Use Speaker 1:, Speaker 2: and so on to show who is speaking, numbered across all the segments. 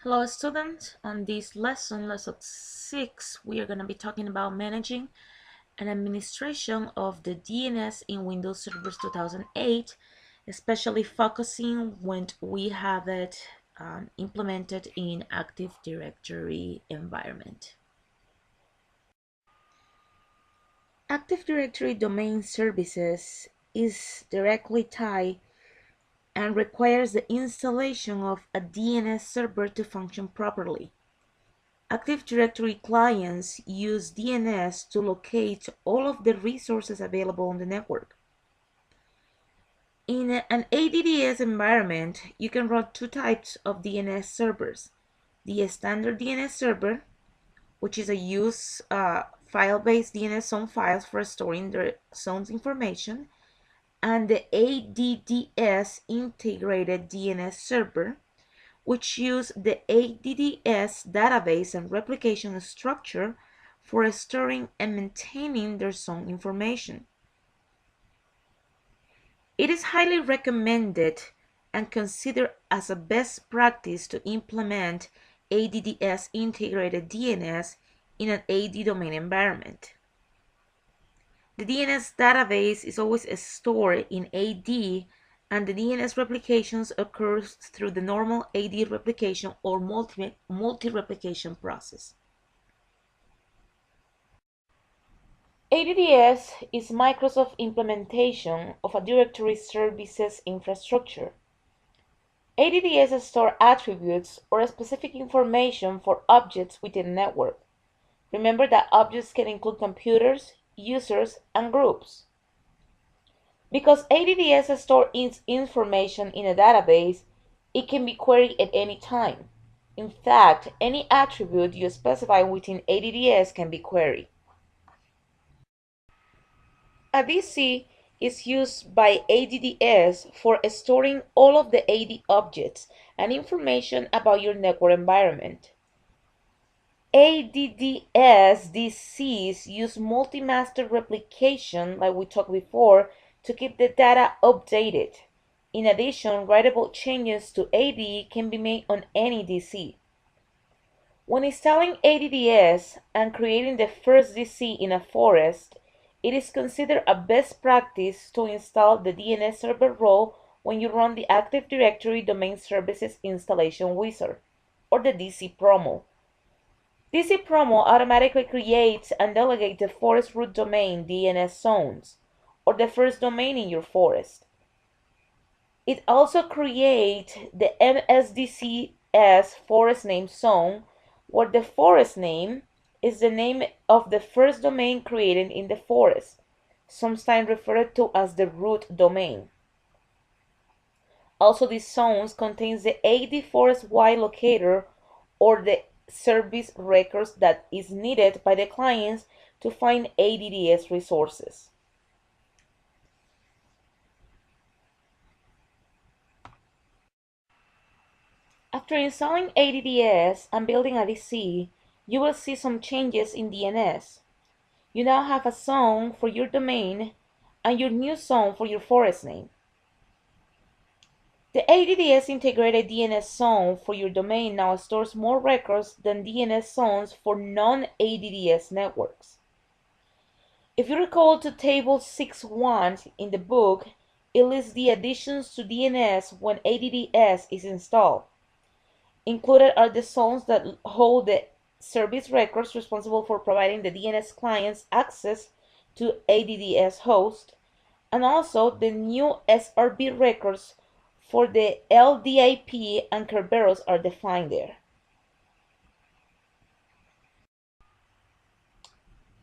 Speaker 1: Hello students, on this lesson 6, we are going to be talking about managing and administration of the DNS in Windows Server 2008, especially focusing when we have it implemented in Active Directory environment. Active Directory domain services is directly tied and requires the installation of a DNS server to function properly. Active Directory clients use DNS to locate all of the resources available on the network. In an ADDS environment, you can run two types of DNS servers. The standard DNS server, which is a use file-based DNS zone files for storing the zone's information, and the ADDS integrated DNS server, which use the ADDS database and replication structure for storing and maintaining their zone information. It is highly recommended and considered as a best practice to implement ADDS integrated DNS in an AD domain environment. The DNS database is always stored in AD, and the DNS replications occurs through the normal AD replication or multi-replication process. ADDS is Microsoft implementation of a directory services infrastructure. ADDS stores attributes or specific information for objects within a network. Remember that objects can include computers, users, and groups. Because ADDS stores information in a database, it can be queried at any time. In fact, any attribute you specify within ADDS can be queried. A DC is used by ADDS for storing all of the AD objects and information about your network environment. ADDS DCs use multi-master replication, like we talked before, to keep the data updated. In addition, writable changes to AD can be made on any DC. When installing ADDS and creating the first DC in a forest, it is considered a best practice to install the DNS server role when you run the Active Directory Domain Services Installation Wizard, or the DC Promo. DC Promo automatically creates and delegates the forest root domain DNS zones, or the first domain in your forest. It also creates the MSDCS forest name zone, where the forest name is the name of the first domain created in the forest, sometimes referred to as the root domain. Also, these zones contains the AD forest wide locator or the service records that is needed by the clients to find ADDS resources. After installing ADDS and building a DC, you will see some changes in DNS. You now have a zone for your domain and your new zone for your forest name. The ADDS integrated DNS zone for your domain now stores more records than DNS zones for non-ADDS networks. If you recall to table 6.1 in the book, it lists the additions to DNS when ADDS is installed. Included are the zones that hold the service records responsible for providing the DNS clients access to ADDS host, and also the new SRB records for the LDIP and Kerberos are defined there.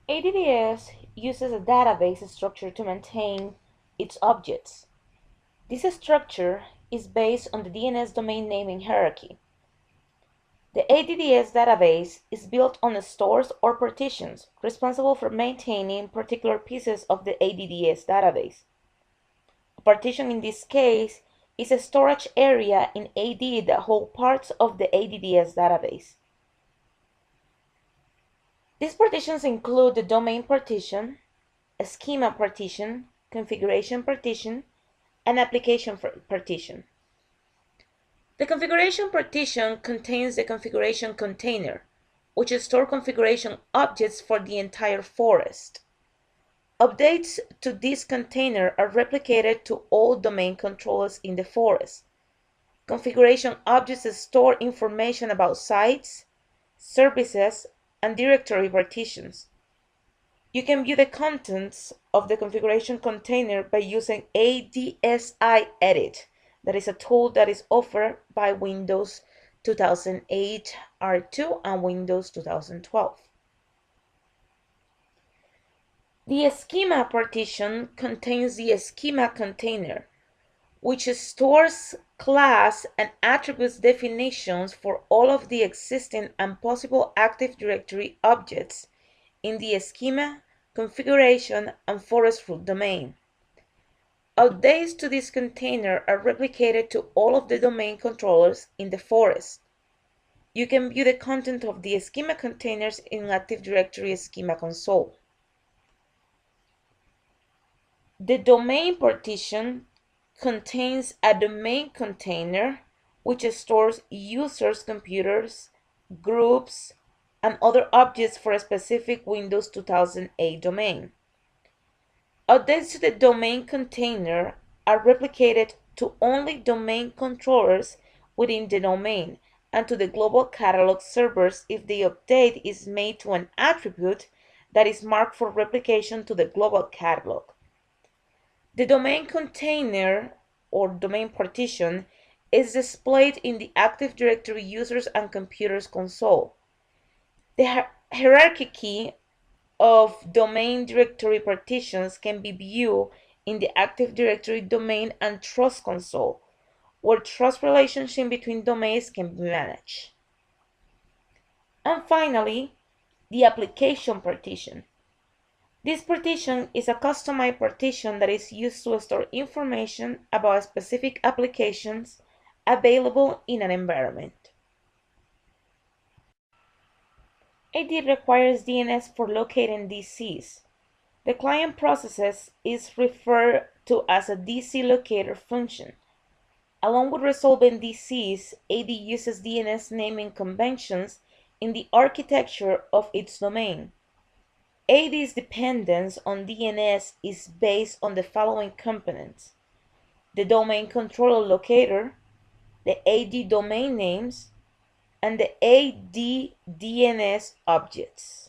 Speaker 1: ADDS uses a database structure to maintain its objects. This structure is based on the DNS domain naming hierarchy. The ADDS database is built on stores or partitions responsible for maintaining particular pieces of the ADDS database. A partition in this case is a storage area in AD that hold parts of the ADDS database. These partitions include the domain partition, a schema partition, configuration partition, and application partition. The configuration partition contains the configuration container, which stores configuration objects for the entire forest. Updates to this container are replicated to all domain controllers in the forest. Configuration objects store information about sites, services, and directory partitions. You can view the contents of the configuration container by using ADSI Edit. That is a tool that is offered by Windows 2008 R2 and Windows 2012. The schema partition contains the schema container, which stores class and attributes definitions for all of the existing and possible Active Directory objects in the schema, configuration, and forest root domain. Updates to this container are replicated to all of the domain controllers in the forest. You can view the content of the schema containers in Active Directory Schema Console. The domain partition contains a domain container which stores users' computers, groups, and other objects for a specific Windows 2008 domain. Updates to the domain container are replicated to only domain controllers within the domain and to the global catalog servers if the update is made to an attribute that is marked for replication to the global catalog. The domain container or domain partition is displayed in the Active Directory Users and Computers console. The hierarchy of domain directory partitions can be viewed in the Active Directory Domain and Trust console, where trust relationship between domains can be managed. And finally, the application partition. This partition is a customized partition that is used to store information about specific applications available in an environment. AD requires DNS for locating DCs. The client processes is referred to as a DC locator function. Along with resolving DCs, AD uses DNS naming conventions in the architecture of its domain. AD's dependence on DNS is based on the following components: the domain controller locator, the AD domain names, and the AD DNS objects.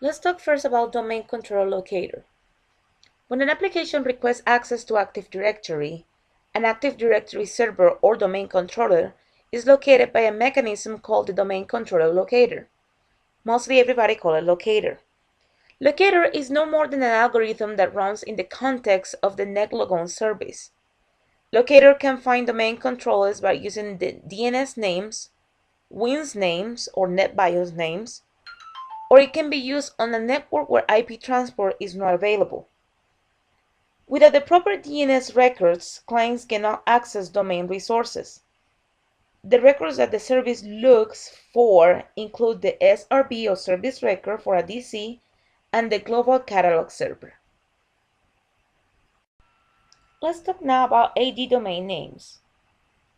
Speaker 1: Let's talk first about domain controller locator. When an application requests access to Active Directory, an Active Directory server or domain controller is located by a mechanism called the domain controller locator. Mostly everybody calls it locator. Locator is no more than an algorithm that runs in the context of the netlogon service. Locator can find domain controllers by using the DNS names, WINS names or NetBIOS names, or it can be used on a network where IP transport is not available. Without the proper DNS records, clients cannot access domain resources. The records that the service looks for include the SRV or service record for a DC and the global catalog server. Let's talk now about AD domain names.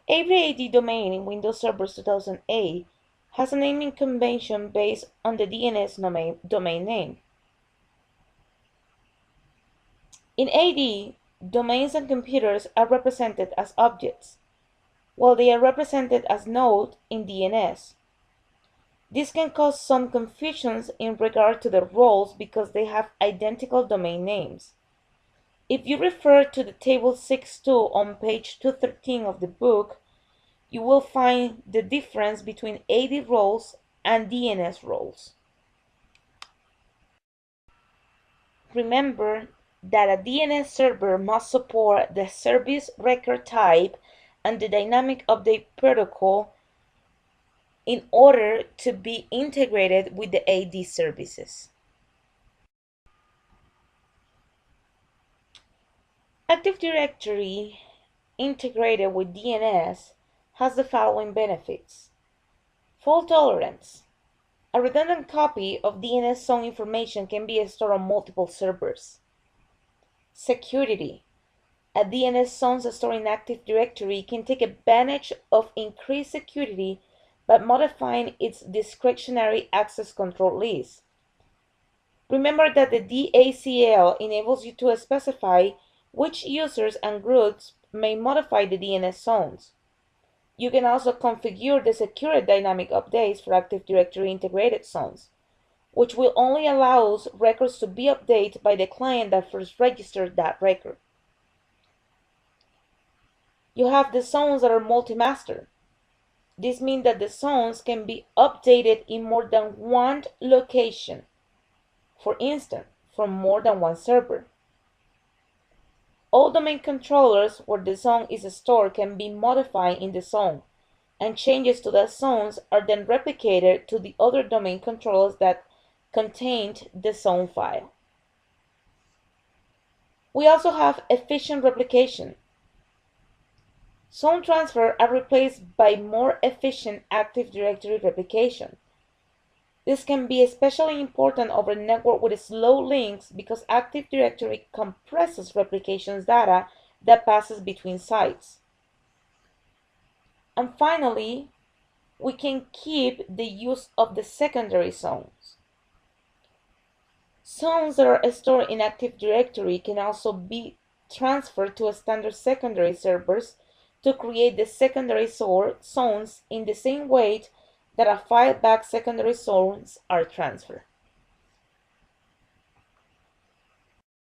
Speaker 1: Every AD domain in Windows Server 2008 has a naming convention based on the DNS domain name. In AD, domains and computers are represented as objects, while they are represented as nodes in DNS. This can cause some confusions in regard to the roles because they have identical domain names. If you refer to the table 6.2 on page 213 of the book, you will find the difference between AD roles and DNS roles. Remember that a DNS server must support the service record type and the dynamic update protocol in order to be integrated with the AD services. Active Directory integrated with DNS has the following benefits: fault tolerance. A redundant copy of DNS zone information can be stored on multiple servers. Security. a DNS zones stored in Active Directory can take advantage of increased security by modifying its discretionary access control list. Remember that the DACL enables you to specify which users and groups may modify the DNS zones. You can also configure the secure dynamic updates for Active Directory integrated zones, which will only allow records to be updated by the client that first registered that record. You have the zones that are multi-master. This means that the zones can be updated in more than one location, for instance, from more than one server. All domain controllers where the zone is stored can be modified in the zone, and changes to the zones are then replicated to the other domain controllers that contained the zone file. We also have efficient replication. Zone transfer are replaced by more efficient Active Directory replication. This can be especially important over a network with slow links because Active Directory compresses replications data that passes between sites. And finally, we can keep the use of the secondary zones. Zones that are stored in Active Directory can also be transferred to standard secondary servers to create the secondary zones in the same way that a file-back secondary zones are transferred.